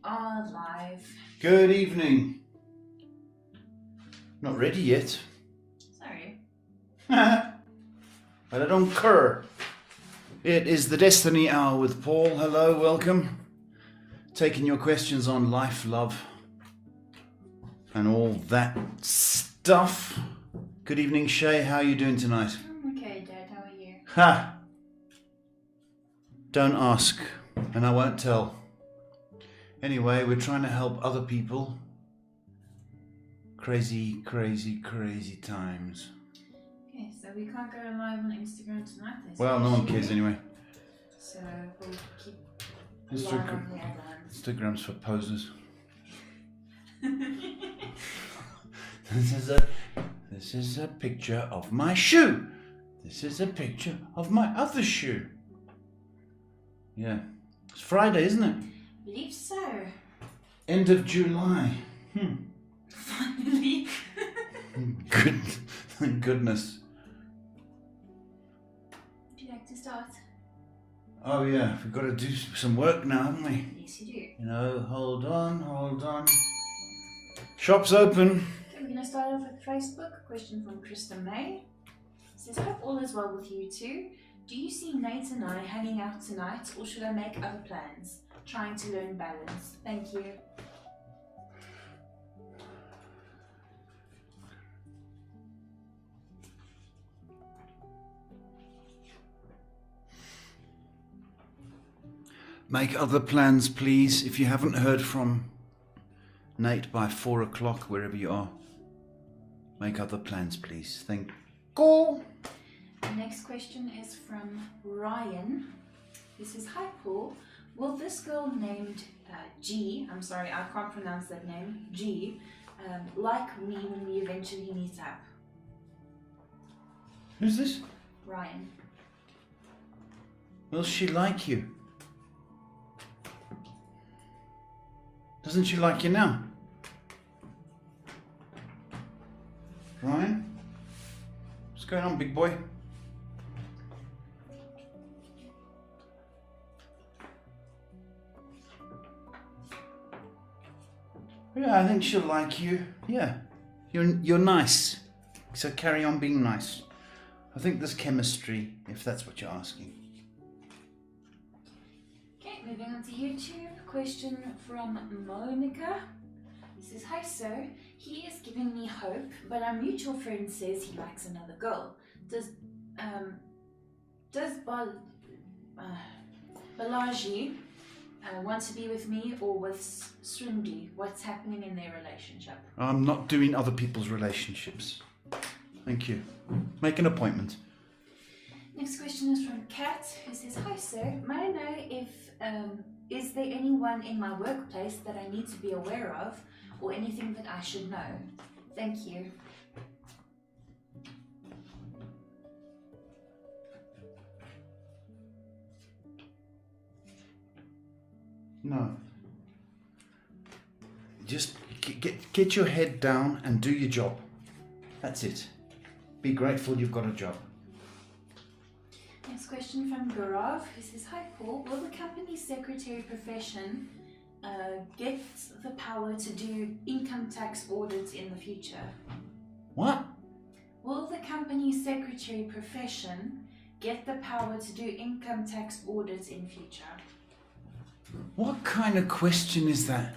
are live. Good evening. Not ready yet. Sorry. But I don't care. It is the Destiny Hour with Paul. Hello, welcome. Taking your questions on life, love, and all that stuff. Good evening, Shay. How are you doing tonight? I'm okay, Dad. How are you? Ha! Don't ask, and I won't tell. Anyway, we're trying to help other people. Crazy, crazy, crazy times. Okay, so we can't go live on Instagram tonight. Well, no one cares anyway. So we'll keep live on the other ones. Instagram's for posers. This is a picture of my shoe. This is a picture of my other shoe. Yeah. It's Friday, isn't it? I believe so. End of July. Finally. Good. Thank goodness. Would you like to start? Oh yeah, we've got to do some work now, haven't we? Yes, you do. You know, hold on. Shop's open. Okay, we're going to start off with Facebook. A question from Krista May. It says, hope all is well with you too. Do you see Nate and I hanging out tonight, or should I make other plans? Trying to learn balance. Thank you. Make other plans, please. If you haven't heard from Nate by 4 o'clock, wherever you are, make other plans, please. Thank you. The next question is from Ryan. He says, hi Paul, will this girl named G, I'm sorry, I can't pronounce that name, G, like me when we eventually meet up? Who's this? Ryan. Will she like you? Doesn't she like you now? Ryan? What's going on, big boy? Yeah, I think she'll like you. Yeah. You're nice. So carry on being nice. I think there's chemistry, if that's what you're asking. Okay, moving on to YouTube. Question from Monica. He says, hi sir, he is giving me hope, but our mutual friend says he likes another girl. Does Balaji want to be with me or with Swindi? What's happening in their relationship? I'm not doing other people's relationships. Thank you. Make an appointment. Next question is from Kat, who says, hi sir, may I know if is there anyone in my workplace that I need to be aware of or anything that I should know? Thank you. No. Just get your head down and do your job. That's it. Be grateful you've got a job. Next question from Gaurav, who says, hi Paul, will the company secretary profession get the power to do income tax audits in the future? What? Will the company secretary profession get the power to do income tax audits in future? What kind of question is that?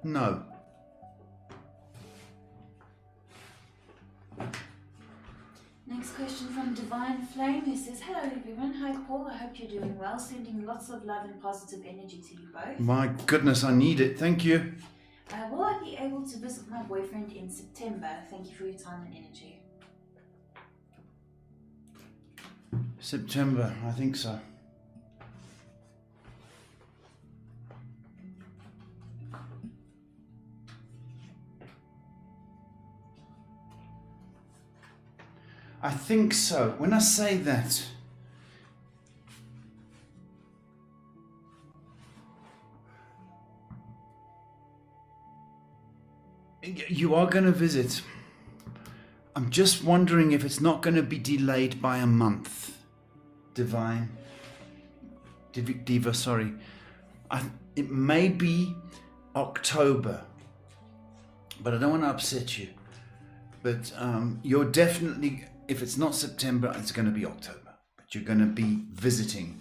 No. Next question from Divine Flame, who says, hello everyone, hi Paul, I hope you're doing well, sending lots of love and positive energy to you both. My goodness, I need it. Thank you. Will I be able to visit my boyfriend in September? Thank you for your time and energy. September, I think so. I think so. When I say that, You are going to visit. I'm just wondering if it's not going to be delayed by a month. Diva, sorry. It may be October, but I don't want to upset you. But you're definitely, if it's not September, it's going to be October. But you're going to be visiting.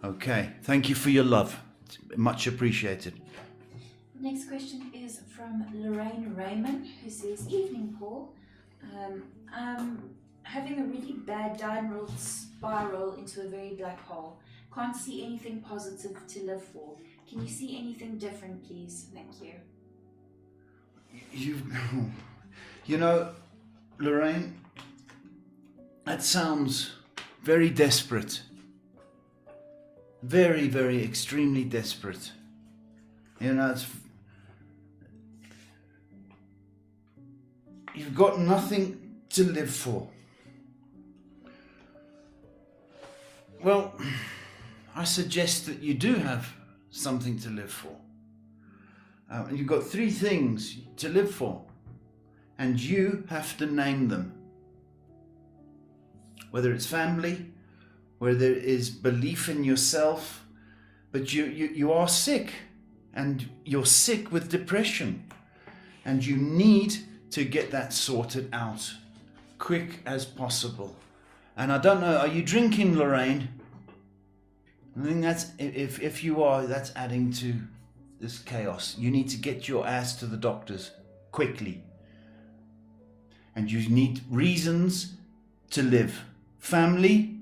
Okay. Thank you for your love. It's much appreciated. Next question is from Lorraine Raymond, who says, "Evening, Paul. I'm having a really bad downward spiral into a very black hole. Can't see anything positive to live for. Can you see anything different, please? Thank you." You know, Lorraine, that sounds very desperate. Very, very extremely desperate. You know, you've got nothing to live for. Well, I suggest that you do have something to live for. You've got 3 things to live for, and you have to name them. Whether it's family, whether it is belief in yourself, but you are sick, and you're sick with depression, and you need to get that sorted out quick as possible. And I don't know, are you drinking, Lorraine? I think that's, if you are, that's adding to this chaos. You need to get your ass to the doctors quickly. And you need reasons to live. Family,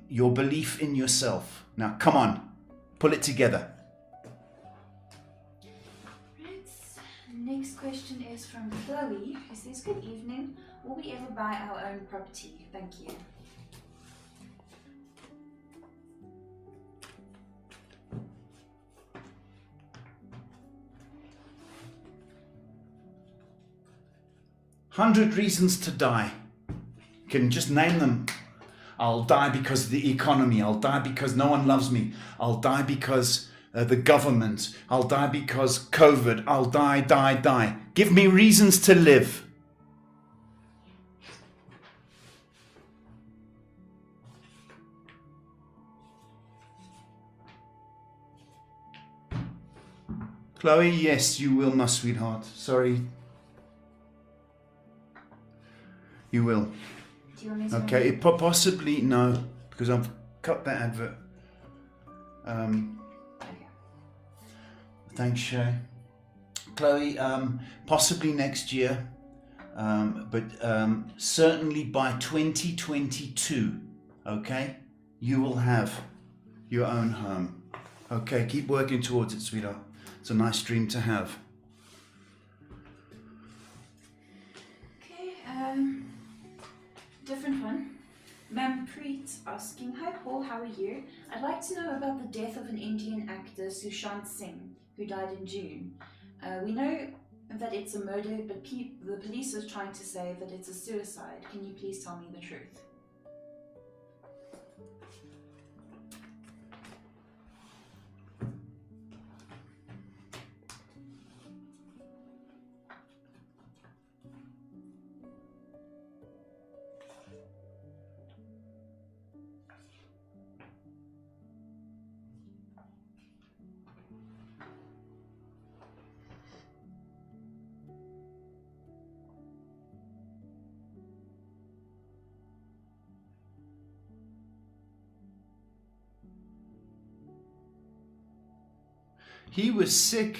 your belief in yourself. Now, come on, pull it together. Right. Next question is from Chloe, who says, "Good evening. Will we ever buy our own property? Thank you." "100 reasons to die." You can just name them. I'll die because of the economy. I'll die because no one loves me. I'll die because the government. I'll die because COVID. I'll die. Give me reasons to live. Chloe, yes, you will, my sweetheart. Sorry. You will. Do you want me to? Okay, possibly no, because I've cut that advert. Okay. Thanks, Shay. Chloe, possibly next year, but certainly by 2022, okay, you will have your own home. Okay, keep working towards it, sweetheart. It's a nice dream to have. Okay, different one. Manpreet asking, "Hi Paul, how are you? I'd like to know about the death of an Indian actor, Sushant Singhs, who died in June. We know that it's a murder, but the police are trying to say that it's a suicide. Can you please tell me the truth?" He was sick.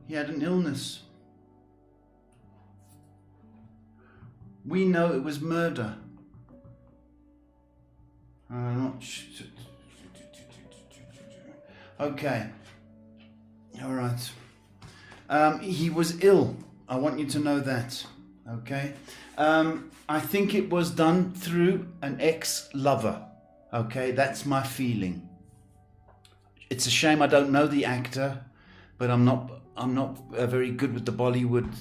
He had an illness. We know it was murder. Okay. All right. He was ill. I want you to know that. Okay. I think it was done through an ex-lover. Okay, that's my feeling. It's a shame I don't know the actor, but I'm not very good with the Bollywood,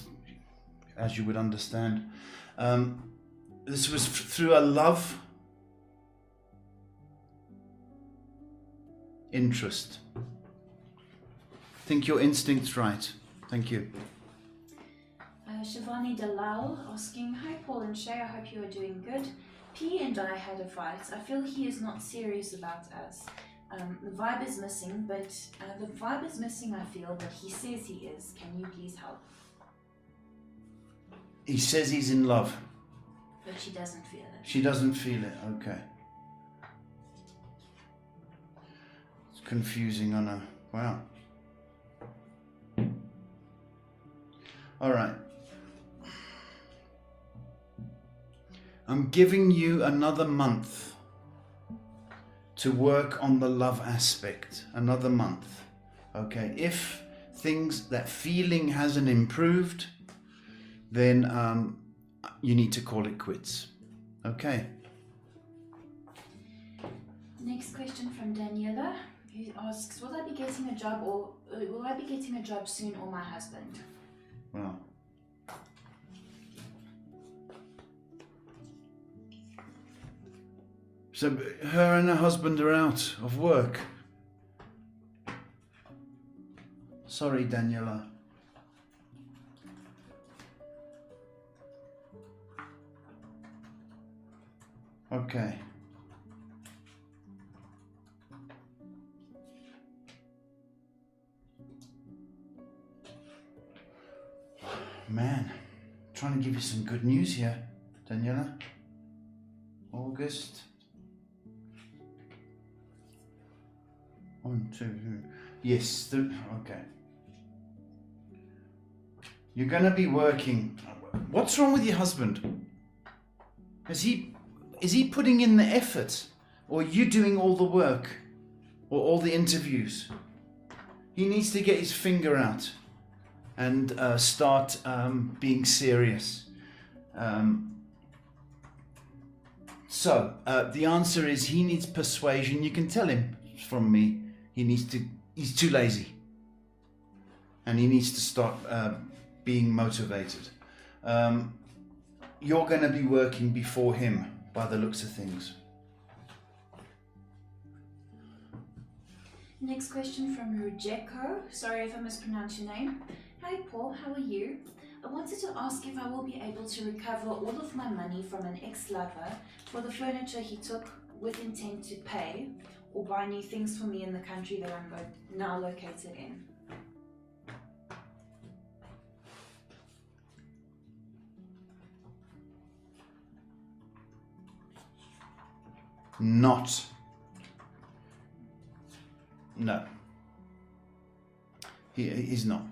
as you would understand. This was through a love interest. think your instinct's right. Thank you. Shivani Dalal asking, hi Paul and Shay, I hope you are doing good. P and I had a fight. I feel he is not serious about us. The vibe is missing, but I feel, but he says he is. Can you please help? He says he's in love. But she doesn't feel it. She doesn't feel it, okay. It's confusing, I know. Wow. All right. I'm giving you another month to work on the love aspect. Another month. Okay. If that feeling hasn't improved, then you need to call it quits. Okay. Next question from Daniela, who asks, will I be getting a job soon, or my husband? Wow. So her and her husband are out of work. Sorry, Daniela. Okay. Man, trying to give you some good news here, Daniela. August. 1, 2, 3. Yes, okay. You're going to be working. What's wrong with your husband? Is he putting in the effort? Or are you doing all the work? Or all the interviews? He needs to get his finger out and start being serious. So the answer is he needs persuasion. You can tell him from me. He's too lazy. And he needs to start being motivated. You're going to be working before him by the looks of things. Next question from Rujeko. Sorry if I mispronounced your name. Hi Paul, how are you? I wanted to ask if I will be able to recover all of my money from an ex-lover for the furniture he took with intent to pay, or buy new things for me in the country that I'm now located in. Not. No. He's not.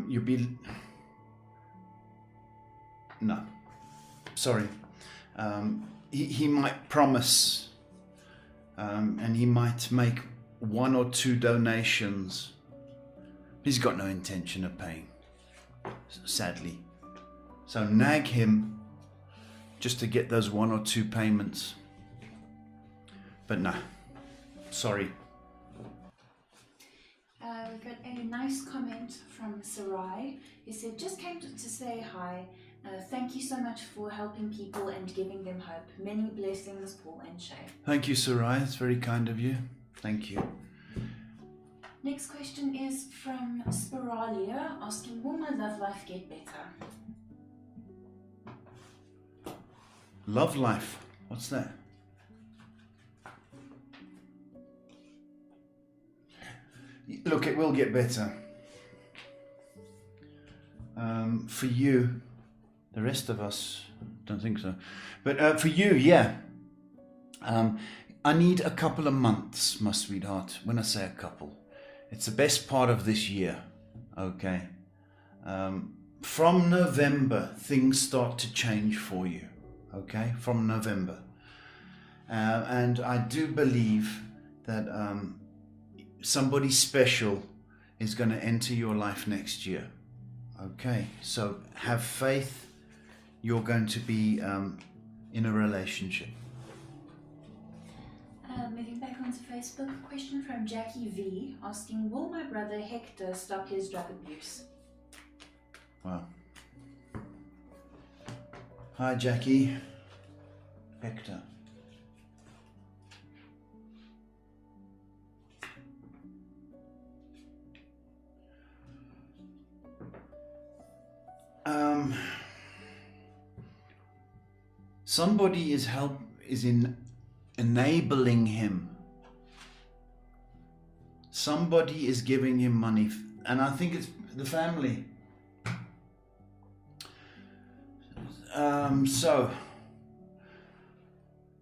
You'll be... No. Sorry. He might promise, and he might make 1 or 2 donations. He's got no intention of paying, sadly. So nag him just to get those 1 or 2 payments. But no, sorry. We got a nice comment from Sarai. He said, just came to say hi. Thank you so much for helping people and giving them hope. Many blessings, Paul and Shay. Thank you, Sarai. It's very kind of you. Thank you. Next question is from Spiralia, asking, will my love life get better? Love life. What's that? Look, it will get better. For you, the rest of us don't think so. But for you, yeah. I need a couple of months, my sweetheart. When I say a couple, it's the best part of this year. Okay. From November, things start to change for you. Okay, from November. And I do believe that somebody special is going to enter your life next year. Okay, so have faith. You're going to be in a relationship. Moving back onto Facebook, question from Jackie V, asking, will my brother Hector stop his drug abuse? Wow. Hi, Jackie. Hector. Somebody is enabling him. Somebody is giving him money, and I think it's the family. So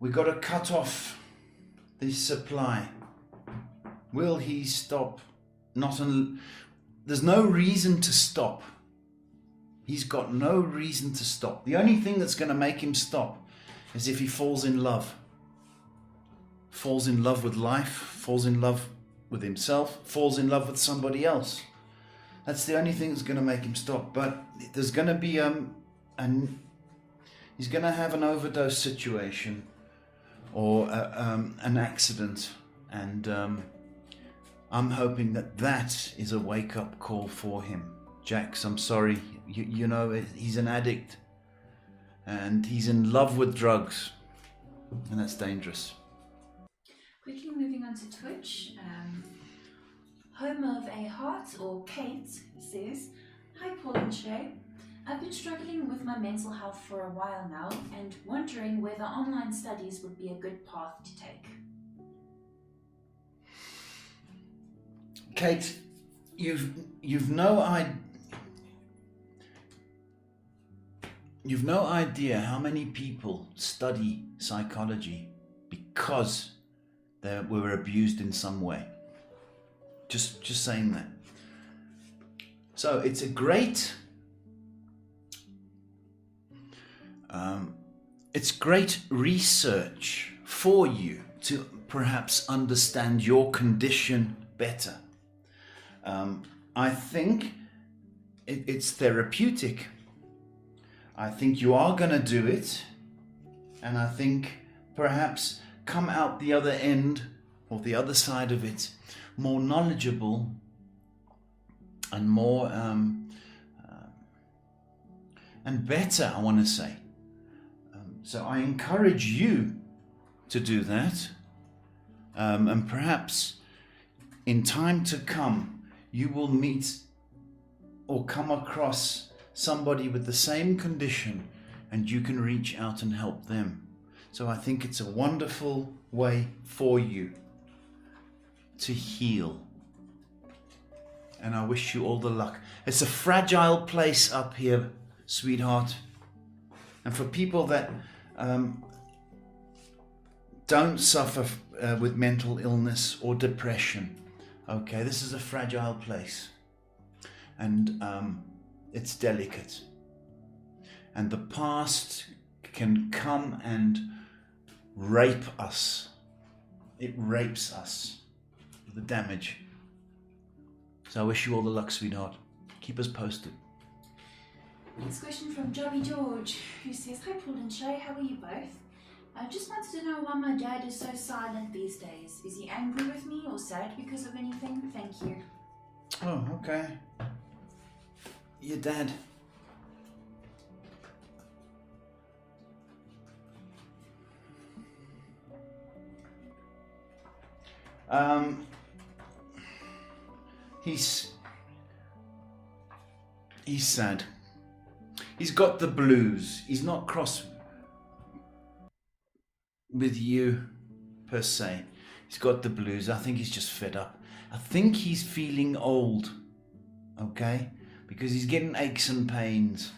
we got to cut off this supply. Will he stop? There's no reason to stop. He's got no reason to stop. The only thing that's going to make him stop is if he falls in love. Falls in love with life, falls in love with himself, falls in love with somebody else. That's the only thing that's going to make him stop. But there's going to be he's going to have an overdose situation or an accident, and I'm hoping that is a wake-up call for him. Jax, I'm sorry, you know, he's an addict and he's in love with drugs, and that's dangerous. Quickly moving on to Twitch, Home of a Heart, or Kate, says, "Hi Paul and Shay, I've been struggling with my mental health for a while now and wondering whether online studies would be a good path to take." Kate, you've no idea how many people study psychology because they were abused in some way. Just saying that. So it's a great research for you to perhaps understand your condition better. I think it's therapeutic. I think you are going to do it, and I think perhaps come out the other end or the other side of it more knowledgeable and more and better, I want to say. So I encourage you to do that, and perhaps in time to come you will meet or come across somebody with the same condition, and you can reach out and help them. So I think it's a wonderful way for you to heal. And I wish you all the luck. It's a fragile place up here, sweetheart. And for people that don't suffer with mental illness or depression, okay, this is a fragile place. And it's delicate. And the past can come and rape us. It rapes us. The damage. So I wish you all the luck, sweetheart. Keep us posted. Next question from Jobby George, who says, "Hi Paul and Shay, how are you both? I just wanted to know why my dad is so silent these days. Is he angry with me or sad because of anything? Thank you." Oh, okay. Your dad. He's sad. He's got the blues. He's not cross with you per se. He's got the blues. I think he's just fed up. I think he's feeling old, okay? Because he's getting aches and pains.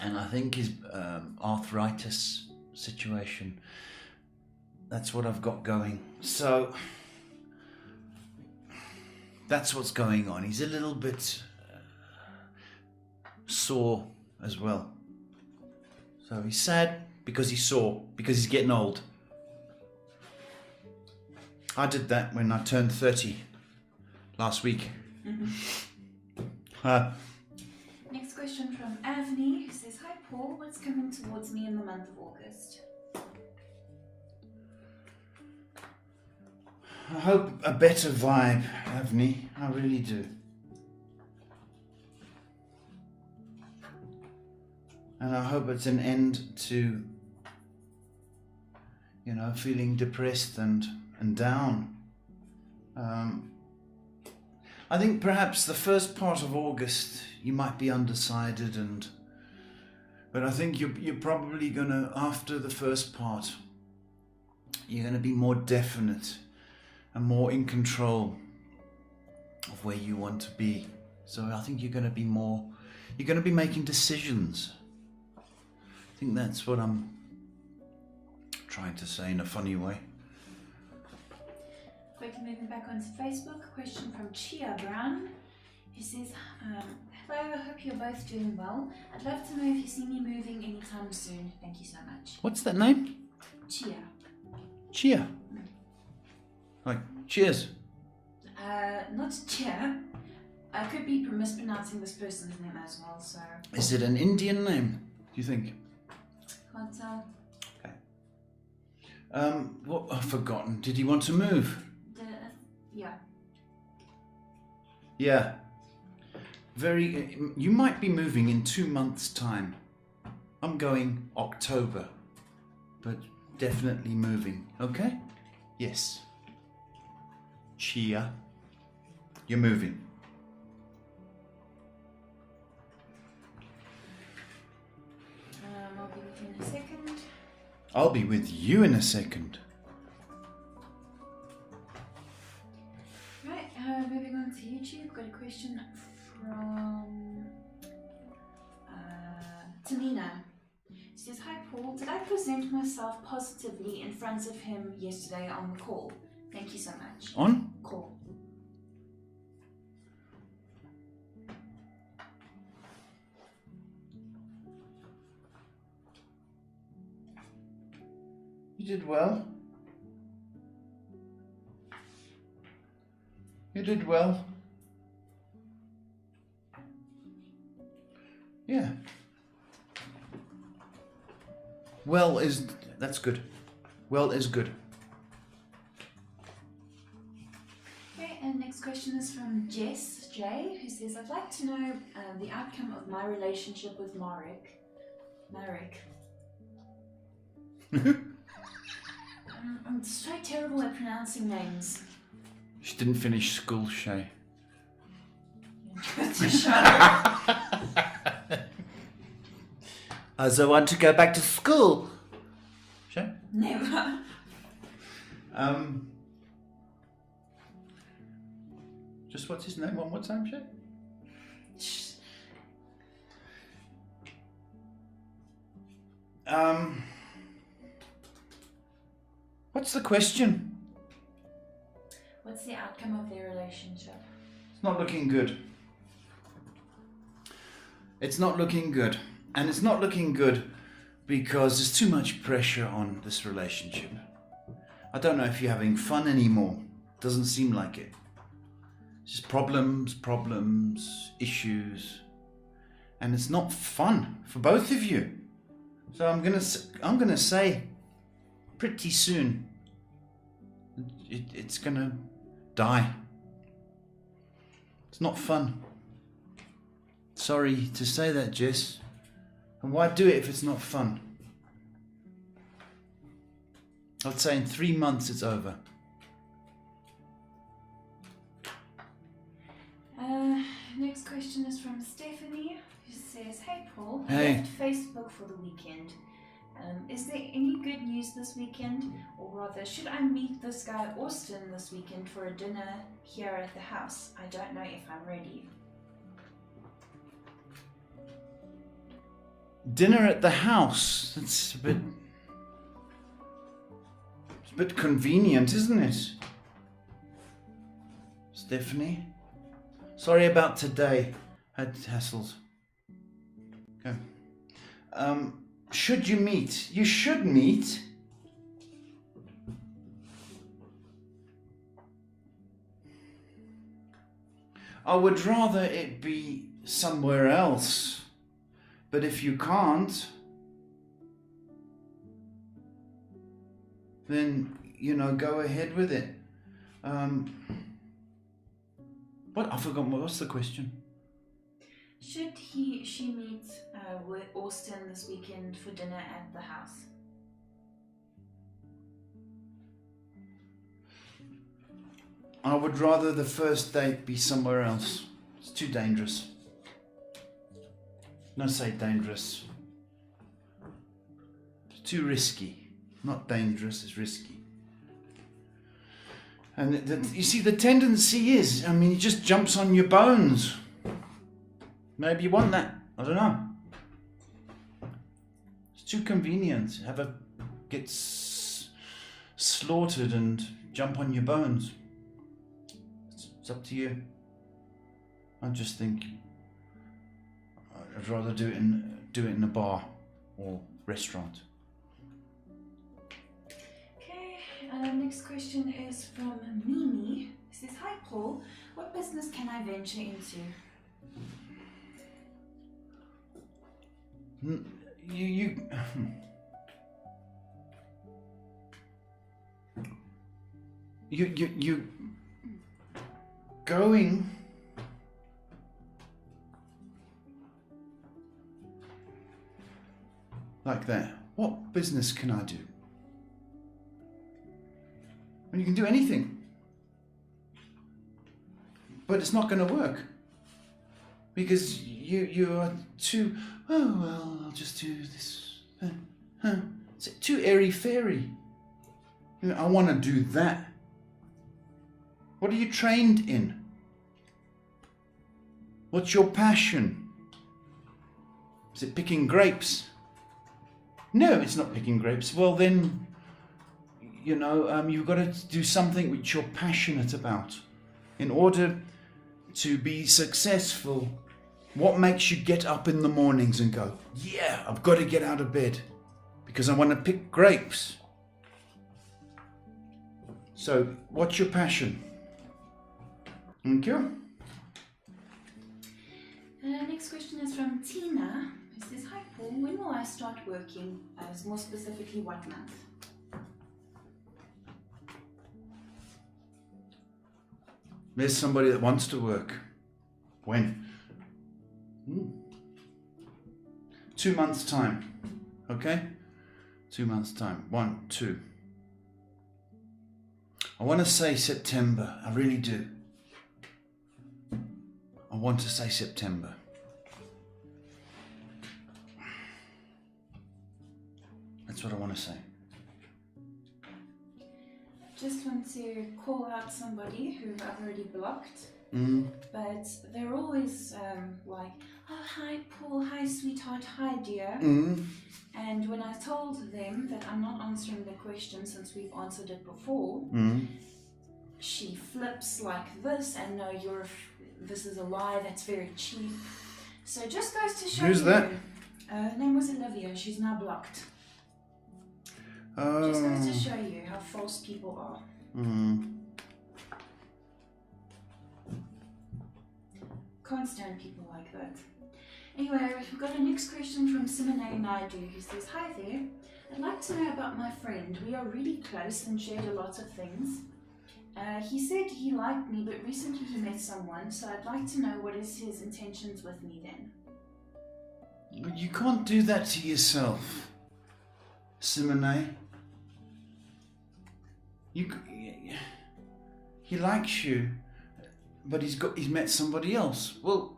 And I think his arthritis situation, that's what I've got going. So that's what's going on. He's a little bit sore as well. So he's sad because he's sore, because he's getting old. I did that when I turned 30 last week. Next question from Avni, who says, "Hi Paul, what's coming towards me in the month of August?" I hope a better vibe, Avni. I really do. And I hope it's an end to, feeling depressed and down. I think perhaps the first part of August you might be undecided and But I think you're probably gonna, after the first part, you're gonna be more definite and more in control of where you want to be. So I think you're gonna be making decisions. I think that's what I'm trying to say in a funny way. Quickly moving back onto Facebook, question from Chia Brown, who says, hello, I hope you're both doing well. I'd love to know if you see me moving anytime soon. Thank you so much. What's that name? Chia. Chia. Like, cheers. Not Chia. I could be mispronouncing this person's name as well, so... Is it an Indian name, do you think? Can't tell. Okay. What, I've forgotten. Did he want to move? Yeah. Yeah. You might be moving in 2 months' time. I'm going October, but definitely moving. Okay? Yes. Chia, you're moving. I'll be with you in a second. I'll be with you in a second. Right, moving on to YouTube, got a question from Tamina. She says, hi Paul, did I present myself positively in front of him yesterday on the call? Thank you so much. On? Call. You did well. You did well. Yeah. Well is... That's good. Well is good. Okay, and next question is from Jess J, who says, I'd like to know the outcome of my relationship with Marek. I'm so terrible at pronouncing names. She didn't finish school, Shay. As I want to go back to school. Shay? Never. Just what's his name one more time, Shay? What's the question? What's the outcome of their relationship? It's not looking good. It's not looking good. And it's not looking good because there's too much pressure on this relationship. I don't know if you're having fun anymore. Doesn't seem like it. It's just problems, issues. And it's not fun for both of you. So I'm gonna say pretty soon it's gonna die. It's not fun. Sorry to say that, Jess. And why do it if it's not fun? I'd say in 3 months it's over. Next question is from Stephanie, who says, hey Paul, I Hey. left Facebook for the weekend. Is there any good news this weekend? Or rather, should I meet this guy Austin this weekend for a dinner here at the house? I don't know if I'm ready. Dinner at the house. It's a bit convenient, isn't it? Stephanie? Sorry about today. Had hassles. Okay. Should you meet? You should meet. I would rather it be somewhere else. But if you can't, then, go ahead with it. What? I forgot. What's the question? Should she meet with Austin this weekend for dinner at the house? I would rather the first date be somewhere else. It's too dangerous. No, say dangerous. too risky. Not dangerous, it's risky. And you see, the tendency is, I mean, he just jumps on your bones. Maybe you want that. I don't know. It's too convenient. Get slaughtered and jump on your bones. It's up to you. I just think I'd rather do it in a bar or restaurant. Next question is from Mimi. It says, "Hi Paul, what business can I venture into?" You going like that. What business can I do? And you can do anything. But it's not going to work. Because you are too, oh, well, I'll just do this. It's too airy-fairy. You know, I want to do that. What are you trained in? What's your passion? Is it picking grapes? No, it's not picking grapes. Well, then, you know, you've got to do something which you're passionate about. In order to be successful, what makes you get up in the mornings and go, yeah, I've got to get out of bed because I want to pick grapes. So, what's your passion? Thank you. Next question is from Tina. It says, "Hi Paul, when will I start working? More specifically, what month?" There's somebody that wants to work. When? 2 months' time. Okay? 2 months' time. 1, 2. I want to say September. I really do. I want to say September. That's what I want to say. Just want to call out somebody who I've already blocked, but they're always like, "Oh, hi Paul, hi sweetheart, hi dear." And when I told them that I'm not answering the question since we've answered it before, she flips like this, and no, this is a lie, that's very cheap. So it just goes to show you. Who's that? Her name was Olivia, she's now blocked. Oh. Just goes to show you how false people are. Can't stand people like that. Anyway, we've got a next question from Simone Naidu, who says, "Hi there. I'd like to know about my friend. We are really close and shared a lot of things. He said he liked me, but recently he met someone, so I'd like to know what is his intentions with me then." You can't do that to yourself, Simone. He likes you, but he's met somebody else. Well,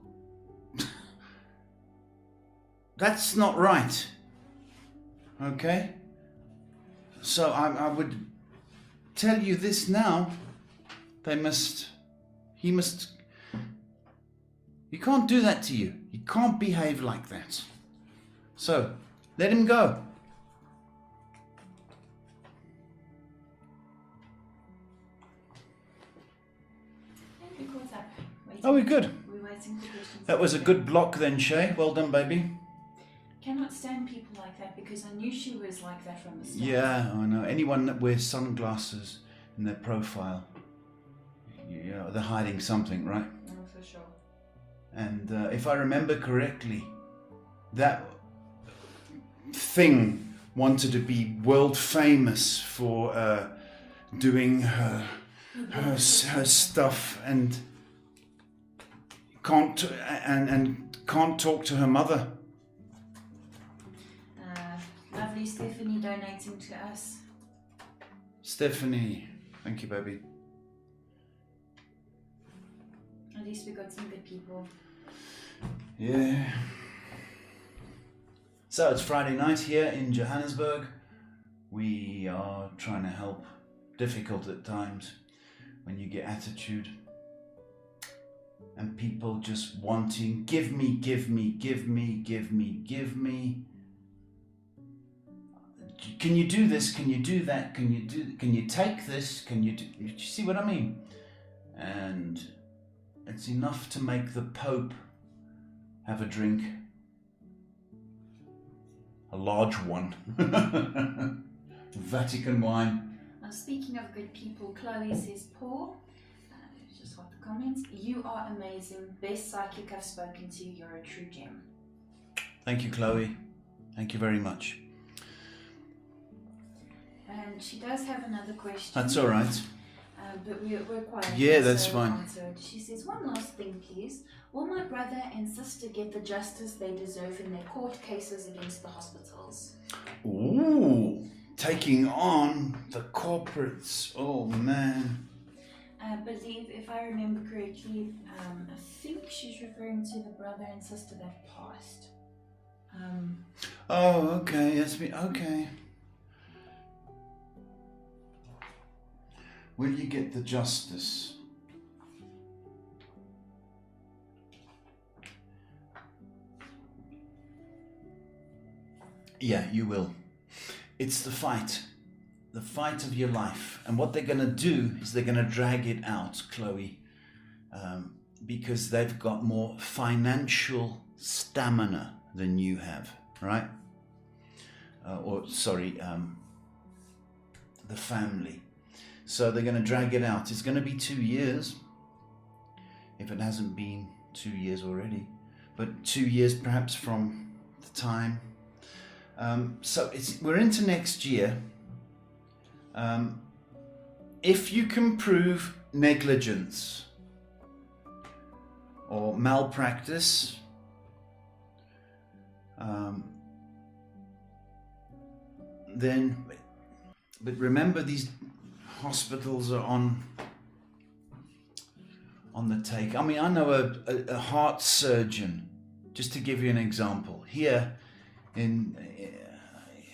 that's not right. Okay? So I would tell you this now. He can't do that to you. He can't behave like that. So, let him go. Oh, we're good. We're waiting for questions. That was a good block then, Shay. Well done, baby. Cannot stand people like that because I knew she was like that from the start. Yeah, I know. Anyone that wears sunglasses in their profile, you know, they're hiding something, right? Oh, for sure. And if I remember correctly, that thing wanted to be world famous for doing her stuff and can't talk to her mother. Lovely Stephanie donating to us. Stephanie, thank you, baby. At least we got some good people. Yeah. So it's Friday night here in Johannesburg. We are trying to help. Difficult at times when you get attitude and people just wanting, give me, give me, give me, give me, give me. Can you do this? Can you do that? Can you take this? Can you do, you see what I mean? And it's enough to make the Pope have a drink. A large one. Vatican wine. Speaking of good people, Chloe says, Paul, just got the comments, you are amazing, best psychic I've spoken to, you're a true gem. Thank you, Chloe. Thank you very much. And she does have another question. That's all right. But we're quiet. Yeah, that's so fine. Answered. She says, one last thing, please. Will my brother and sister get the justice they deserve in their court cases against the hospitals? Ooh, taking on the corporates. Oh, man. I believe, if I remember correctly, I think she's referring to the brother and sister that passed. Oh, okay. That's me. Okay. Will you get the justice? Yeah, you will. It's the fight of your life. And what they're going to do is they're going to drag it out, Chloe, because they've got more financial stamina than you have, right? The family. So they're going to drag it out. It's going to be 2 years, if it hasn't been 2 years already, but 2 years perhaps from the time. So we're into next year. If you can prove negligence or malpractice, then, but remember, these hospitals are on the take. I mean, I know a heart surgeon, just to give you an example, here in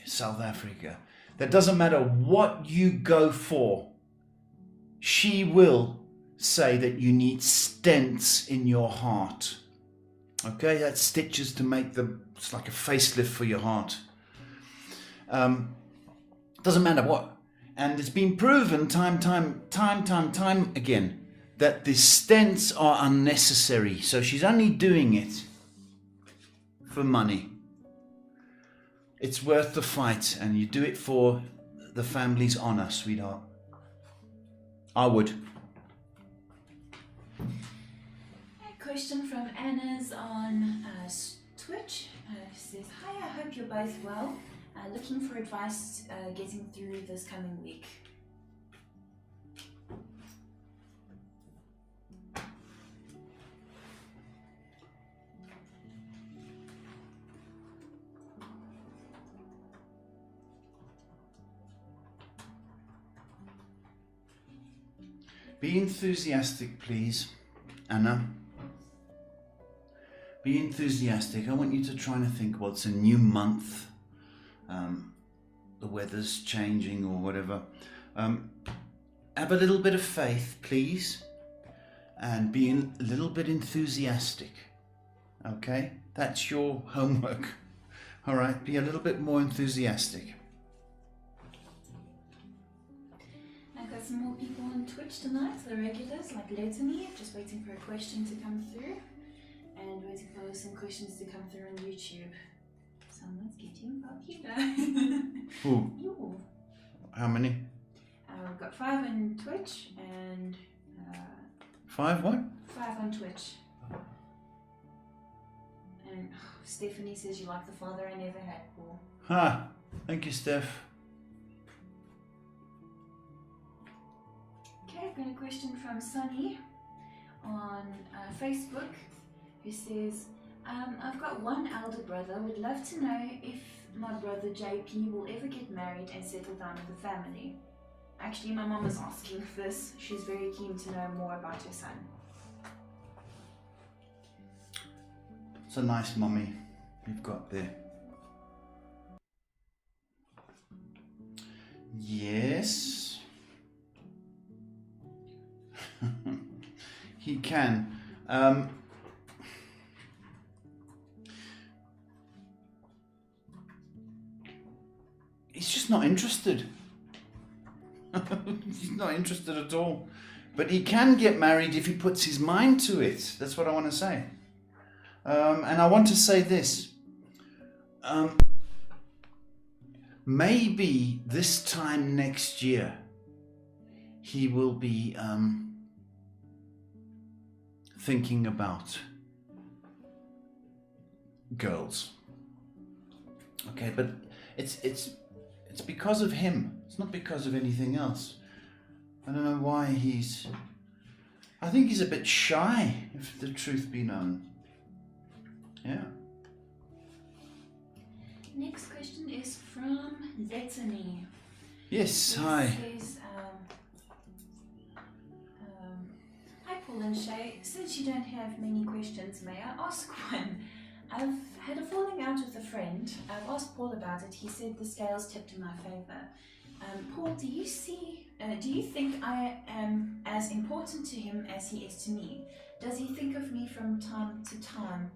South Africa, that doesn't matter what you go for, she will say that you need stents in your heart. Okay, that's stitches to make them, it's like a facelift for your heart. Doesn't matter what. And it's been proven time again that the stents are unnecessary. So she's only doing it for money. It's worth the fight, and you do it for the family's honor, sweetheart. I would. A question from Anna's on Twitch. She says, hi, I hope you're both well. Looking for advice getting through this coming week. Be enthusiastic, please, Anna. Be enthusiastic. I want you to try and think, well, it's a new month. The weather's changing or whatever. Have a little bit of faith, please, and be a little bit enthusiastic. Okay? That's your homework. All right? Be a little bit more enthusiastic. I've got some more people on Twitch tonight, the regulars, like Letany, just waiting for a question to come through, and waiting for some questions to come through on YouTube. Someone's getting popular. Who? You. How many? We've got 5 on Twitch and 5 what? 5 on Twitch. And Stephanie says you like the father I never had, Paul. Ha! Thank you, Steph. Okay, I've got a question from Sunny on Facebook, who says, I've got one elder brother, would love to know if my brother JP will ever get married and settle down with a family. Actually, my mom is asking this. She's very keen to know more about her son. It's a nice mummy you've got there. Yes. He can. He's just not interested. He's not interested at all. But he can get married if he puts his mind to it. That's what I want to say. And I want to say this. Maybe this time next year, he will be thinking about girls. Okay, but it's because of him. It's not because of anything else. I don't know why I think he's a bit shy, if the truth be known. Yeah. Next question is from Destiny. Yes, It hi. says, hi Paul and Shay, since you don't have many questions, may I ask one? I've had a falling out with a friend. I've asked Paul about it. He said the scales tipped in my favour. Paul, do you think I am as important to him as he is to me? Does he think of me from time to time?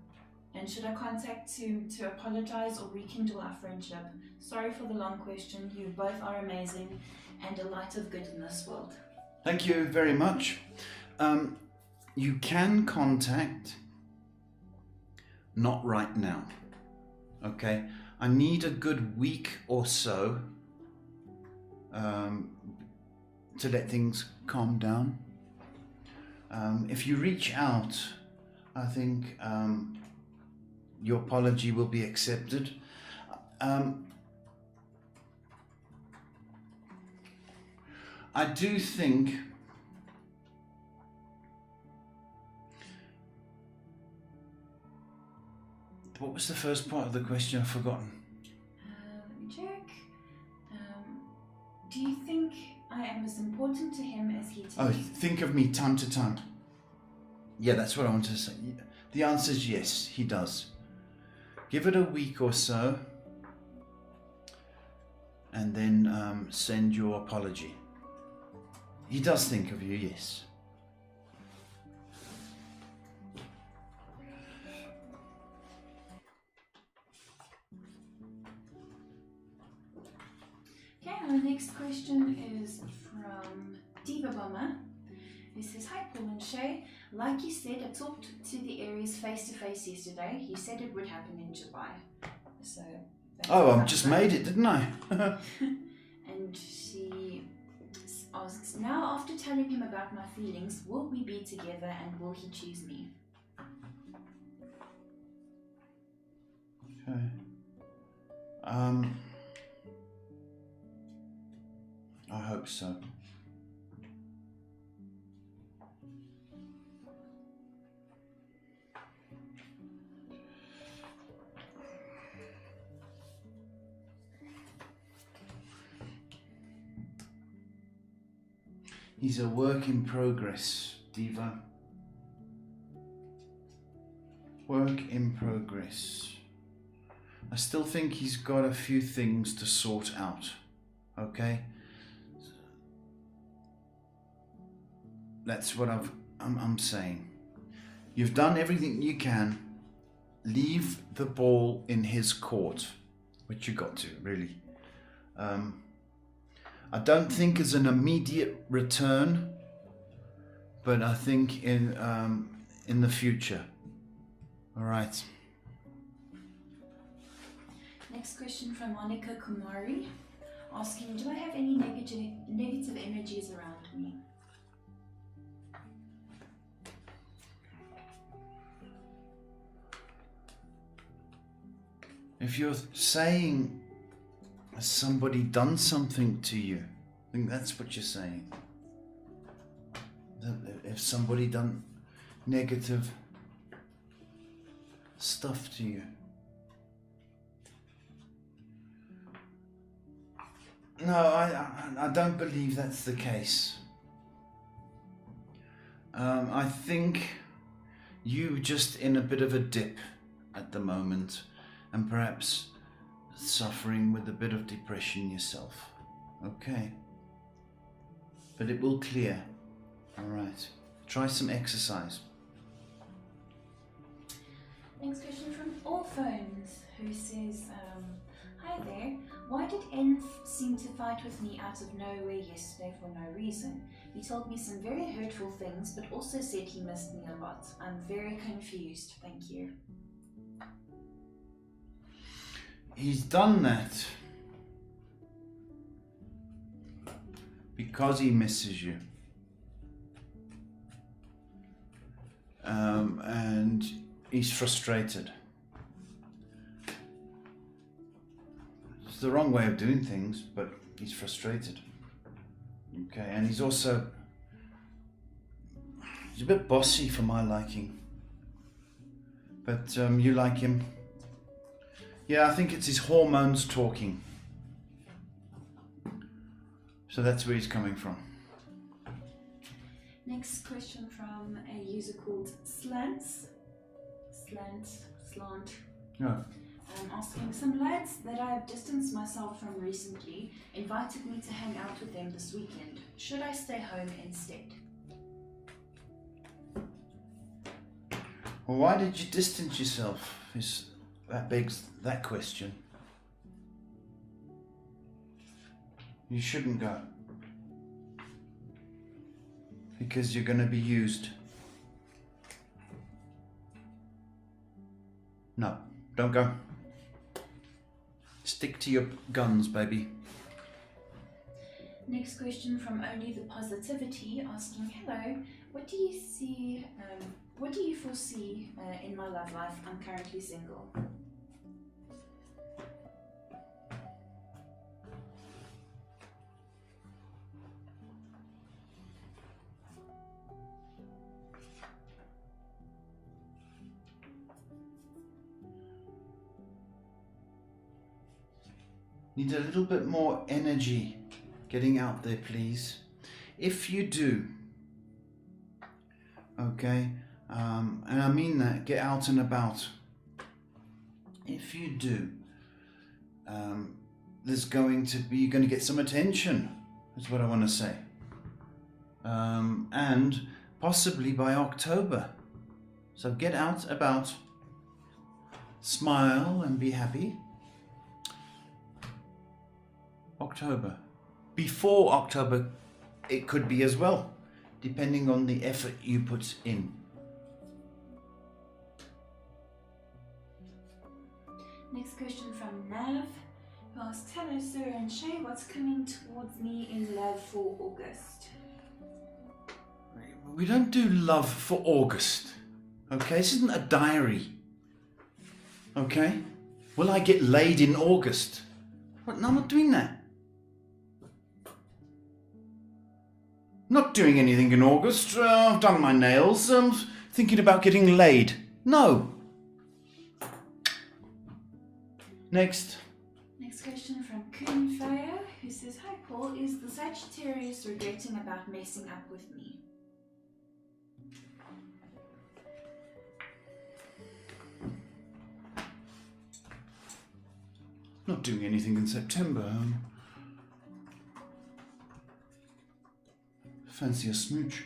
And should I contact him to apologise or rekindle our friendship? Sorry for the long question. You both are amazing and a light of good in this world. Thank you very much. You can contact, not right now. Okay? I need a good week or so to let things calm down. If you reach out, I think your apology will be accepted. I do think what was the first part of the question? I've forgotten. Let me check. Do you think I am as important to him as he to Oh, me? think of me time to time. Yeah, that's what I wanted to say. The answer is yes, he does. Give it a week or so, and then send your apology. He does think of you, yes. Okay, our next question is from Diva Bomber. He says, hi Paul and Shay. Like you said, I talked to the Aries face to face yesterday. He said it would happen in July. So. Oh, I've just made it, didn't I? And she asks, now after telling him about my feelings, will we be together and will he choose me? Okay. I hope so. He's a work in progress, Diva. Work in progress. I still think he's got a few things to sort out, okay? That's what I'm saying. You've done everything you can. Leave the ball in his court, which you got to, really. I don't think it's an immediate return, but I think in the future. All right. Next question from Monica Kumari, asking, do I have any negative energies around me? If you're saying, has somebody done something to you? I think that's what you're saying. If somebody done negative stuff to you. No, I don't believe that's the case. I think you just in a bit of a dip at the moment, and perhaps suffering with a bit of depression yourself. Okay. But it will clear. All right. Try some exercise. Next question from All Phones, who says, hi there. Why did Enf seem to fight with me out of nowhere yesterday for no reason? He told me some very hurtful things, but also said he missed me a lot. I'm very confused. Thank you. He's done that because he misses you. And he's frustrated. It's the wrong way of doing things, but he's frustrated. Okay, and he's a bit bossy for my liking. But you like him. Yeah, I think it's his hormones talking. So that's where he's coming from. Next question from a user called Slant. No. Asking, some lads that I have distanced myself from recently invited me to hang out with them this weekend. Should I stay home instead? Well, why did you distance yourself? That begs that question. You shouldn't go. Because you're going to be used. No, don't go. Stick to your guns, baby. Next question from Only the Positivity, asking, hello, what do you foresee in my love life? I'm currently single. Need a little bit more energy getting out there, please. If you do, okay, and I mean that, get out and about. If you do, you're going to get some attention, is what I want to say. And possibly by October. So get out, about, smile and be happy. October. Before October, it could be as well, depending on the effort you put in. Next question from Nav, who asks, hello Sarah and Shay, what's coming towards me in love for August? We don't do love for August, okay? This isn't a diary, okay? Will I get laid in August? What? No, I'm not doing that. Not doing anything in August. I've done my nails. I'm thinking about getting laid. No. Next. Next question from Kuhn Fire, who says, hi Paul, is the Sagittarius regretting about messing up with me? Not doing anything in September. Fancy a smooch.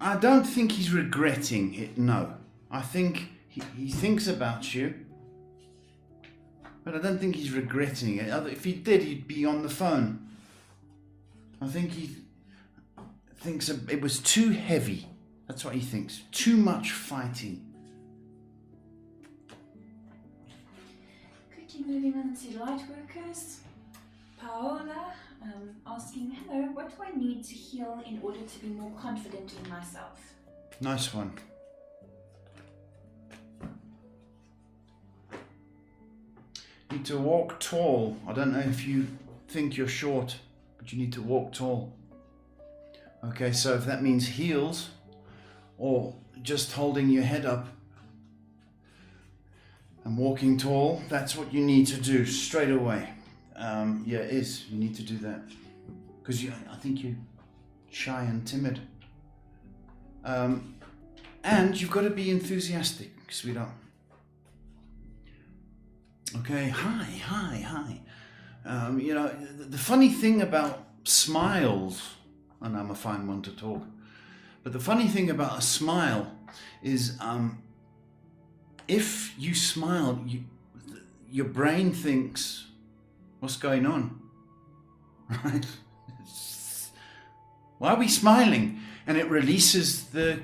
I don't think he's regretting it, no. I think he thinks about you, but I don't think he's regretting it. If he did, he'd be on the phone. I think he thinks it was too heavy. That's what he thinks. Too much fighting. Moving on to light workers, Paola asking, hello, what do I need to heal in order to be more confident in myself? Nice one. Need to walk tall. I don't know if you think you're short, but you need to walk tall. Okay, so if that means heels or just holding your head up and walking tall, that's what you need to do straight away. Yeah, it is. You need to do that. Because I think you're shy and timid. And you've got to be enthusiastic, sweetheart. Okay, hi. You know, the funny thing about smiles, and I'm a fine one to talk, but the funny thing about a smile is if you smile, your brain thinks, what's going on? Right? Why are we smiling? And it releases the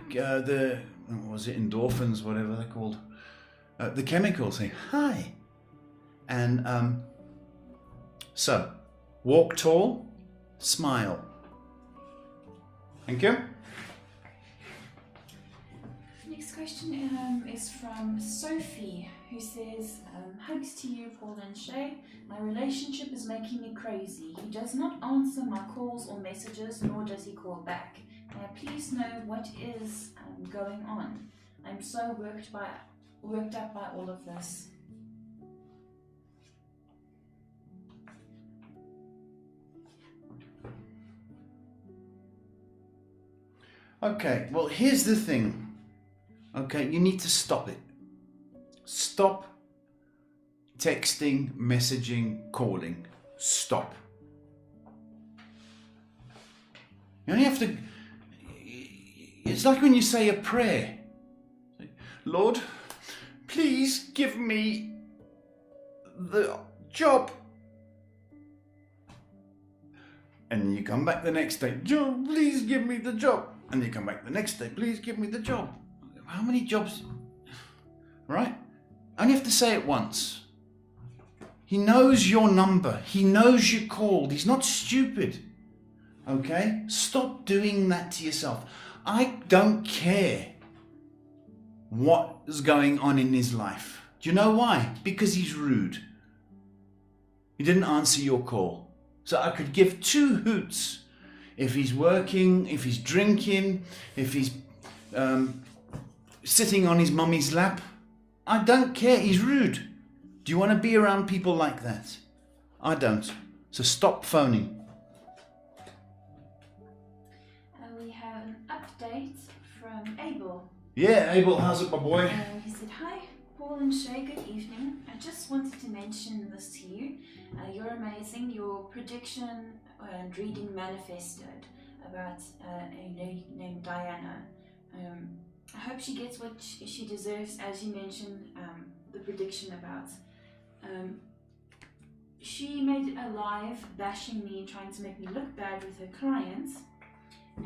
what was it, endorphins, whatever they're called, the chemicals. Say hi, and so walk tall, smile. Thank you. Next question is from Sophie, who says, hugs to you, Paul and Shay. My relationship is making me crazy. He does not answer my calls or messages, nor does he call back. May I please know what is going on? I'm so worked up by all of this. Okay, well, here's the thing. Okay, you need to stop it. Stop texting, messaging, calling. Stop. You only have to... It's like when you say a prayer. Lord, please give me the job. And you come back the next day. Please give me the job. And you come back the next day. Please give me the job. How many jobs? Right? Only have to say it once. He knows your number. He knows you called. He's not stupid. Okay? Stop doing that to yourself. I don't care what is going on in his life. Do you know why? Because he's rude. He didn't answer your call. So I could give two hoots if he's working, if he's drinking, if he's sitting on his mummy's lap. I don't care. He's rude. Do you want to be around people like that? I don't. So stop phoning. We have an update from Abel. Yeah, Abel, how's it, my boy? He said, hi, Paul and Shay, good evening. I just wanted to mention this to you. You're amazing. Your prediction and reading manifested about a lady named Diana. I hope she gets what she deserves, as you mentioned, the prediction about. She made a live bashing me, trying to make me look bad with her clients,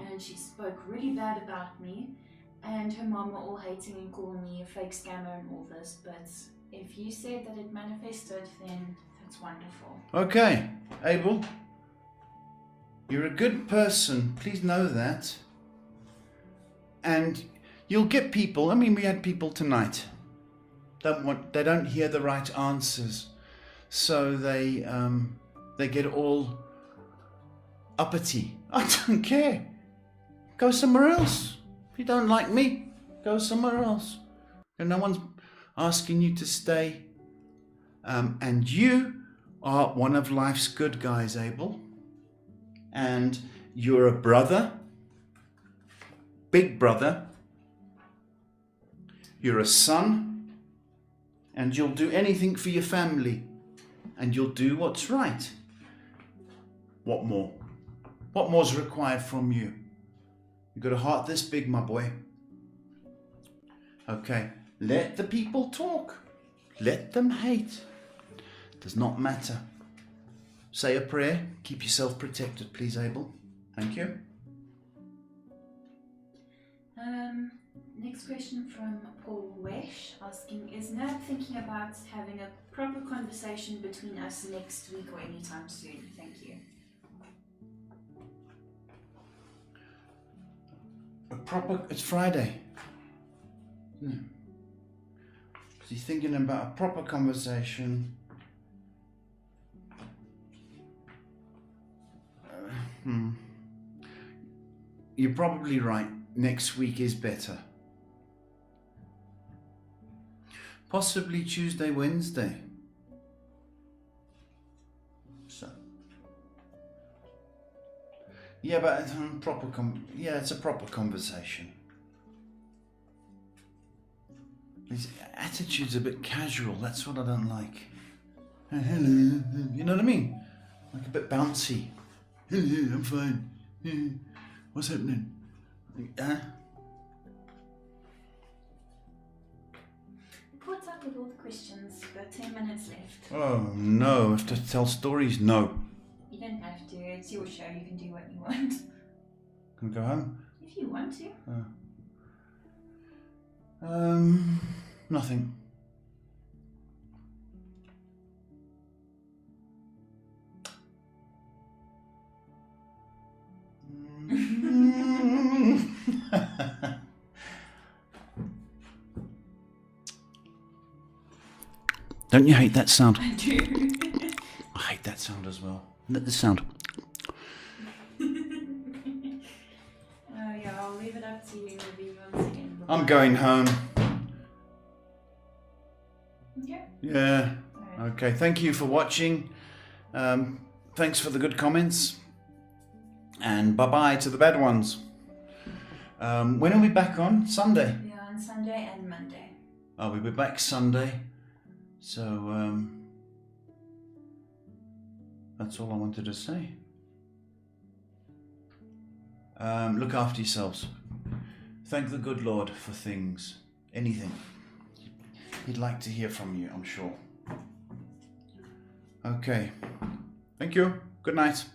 and she spoke really bad about me, and her mom were all hating and calling me a fake scammer and all this, but if you said that it manifested, then that's wonderful. Okay, Abel, you're a good person, please know that. And you'll get people, I mean, we had people tonight, they don't hear the right answers, so they get all uppity. I don't care. Go somewhere else. If you don't like me, go somewhere else. And no one's asking you to stay. And you are one of life's good guys, Abel. And you're a brother, big brother. You're a son. And you'll do anything for your family. And you'll do what's right. What more? What more's required from you? You've got a heart this big, my boy. Okay, let the people talk. Let them hate. Does not matter. Say a prayer. Keep yourself protected, please, Abel. Thank you. Next question from Paul Wesh, asking, is Nab thinking about having a proper conversation between us next week or anytime soon? Thank you. It's Friday. Is he thinking about a proper conversation? You're probably right. Next week is better. Possibly Tuesday, Wednesday. So. Yeah, but it's a proper conversation. His attitude's a bit casual. That's what I don't like. Hello. You know what I mean? Like a bit bouncy. Hello, I'm fine. What's happening? What's up with all the questions? You've got 10 minutes left. Oh no, I have to tell stories? No. You don't have to. It's your show. You can do what you want. Can we go home? If you want to. Nothing. Don't you hate that sound? I do. I hate that sound as well. Let the sound. Yeah, I'll leave it up to you once again. I'm going home. Okay. Yeah. Alright. Okay. Thank you for watching. Thanks for the good comments. And bye-bye to the bad ones. When are we back on? Sunday? Yeah, on Sunday and Monday. Oh, we'll be back Sunday. So, that's all I wanted to say. Look after yourselves. Thank the good Lord for things. Anything. He'd like to hear from you, I'm sure. Okay. Thank you. Good night.